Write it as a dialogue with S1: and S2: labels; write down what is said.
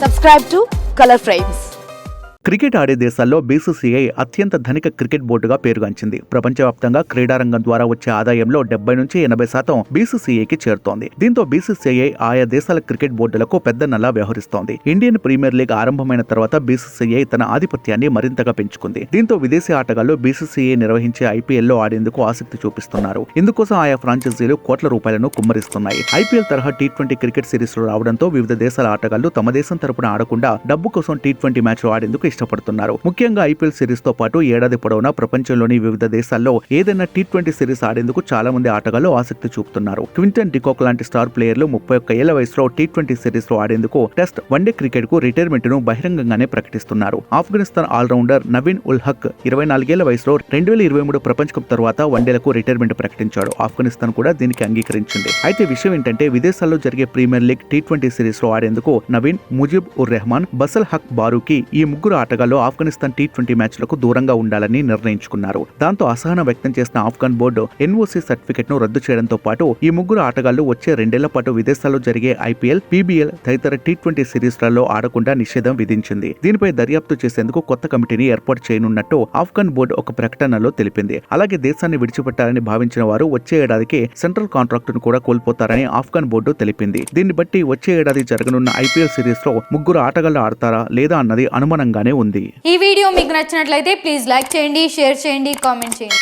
S1: Subscribe to Color Frames.
S2: Cricket ఆడే దేశాల్లో BCCI అత్యంత ధనిక క్రికెట్ బోర్డుగా పేరుగాంచింది. ప్రపంచవ్యాప్తంగా క్రీడారంగం ద్వారా వచ్చే ఆదాయంలో 70 నుంచి 80% బీసీసీఐకి చేరుతోంది. దీంతో బీసీసీఐ ఆయా దేశాల క్రికెట్ బోర్డులకు పెద్దన్నలా వ్యవహరిస్తోంది. ఇండియన్ ప్రీమియర్ లీగ్ ఆరంభమైన తర్వాత బీసీసీఐ తన ఆధిపత్యాన్ని మరింతగా పెంచుకుంది. దీంతో విదేశీ ఆటగాళ్లు బీసీసీఐ నిర్వహించే ఐపీఎల్లో ఆడేందుకు ఆసక్తి చూపిస్తున్నారు. ఇందుకోసం ఆయా ఫ్రాంచైజీలు కోట్ల రూపాయలను కుమ్మరిస్తున్నాయి. ఐపీఎల్ తరహా టీ20 క్రికెట్ సిరీస్లు రావడంతో వివిధ దేశాల ఆటగాళ్లు తమ దేశం తరపున ఆడకుండా డబ్బు కోసం టీ20 మ్యాచ్లు ఆడేందుకు ఇష్టపడుతున్నారు. ముఖ్యంగా ఐపీఎల్ సిరీస్ తో పాటు ఏడాది పొడవునా ప్రపంచంలోని వివిధ దేశాల్లో ఏదైనా టీ20 సిరీస్ ఆడేందుకు చాలా మంది ఆటగాళ్లు ఆసక్తి చూపుతున్నారు. క్వింటన్ డికాక్ లాంటి స్టార్ ప్లేయర్లు 31 ఏళ్ల వయసులో టీ20 సిరీస్ లో ఆడేందుకు టెస్ట్ వన్డే క్రికెట్ కు రిటైర్మెంట్ ను బహిరంగంగానే ప్రకటిస్తున్నారు. ఆఫ్ఘనిస్తాన్ ఆల్రౌండర్ నవీన్ ఉల్ హక్ 24 ఏళ్ల వయసులో 2023 ప్రపంచ కప్ తర్వాత వన్డేలకు రిటైర్మెంట్ ప్రకటించాడు. ఆఫ్ఘనిస్తాన్ కూడా దీనికి అంగీకరించింది. అయితే విషయం ఏంటంటే విదేశాల్లో జరిగే ప్రీమియర్ లీగ్ టీ20 సిరీస్ లో ఆడేందుకు నవీన్, ముజిబ్ ఉర్ రెహమాన్, బసల్ హక్ బారూకి ఈ ముగ్గురు ఆటగాళ్లు ఆఫ్ఘనిస్తాన్ టీ20 మ్యాచ్లకు దూరంగా ఉండాలని నిర్ణయించుకున్నారు. దాంతో అసహనం వ్యక్తం చేసిన ఆఫ్ఘన్ బోర్డు ఎన్ఓసీ సర్టిఫికెట్ ను రద్దు చేయడంతో పాటు ఈ ముగ్గురు ఆటగాళ్లు వచ్చే 2 ఏళ్ల పాటు విదేశాల్లో జరిగే ఐపీఎల్, పీబీఎల్ తదితర టీ20 సిరీస్లలో ఆడకుండా నిషేధం విధించింది. దీనిపై దర్యాప్తు చేసేందుకు కొత్త కమిటీని ఏర్పాటు చేయనున్నట్టు ఆఫ్ఘన్ బోర్డు ఒక ప్రకటనలో తెలిపింది. అలాగే దేశాన్ని విడిచిపెట్టాలని భావించిన వారు వచ్చే ఏడాదికి సెంట్రల్ కాంట్రాక్టును కూడా కోల్పోతారని ఆఫ్ఘన్ బోర్డు తెలిపింది. దీన్ని బట్టి వచ్చే ఏడాది జరగనున్న ఐపీఎల్ సిరీస్ లో ముగ్గురు ఆటగాళ్లు ఆడతారా లేదా అన్నది అనుమానంగానే ఉంది.
S3: ఈ వీడియో మీకు నచ్చినట్లయితే ప్లీజ్ లైక్ చేయండి, షేర్ చేయండి, కామెంట్ చేయండి.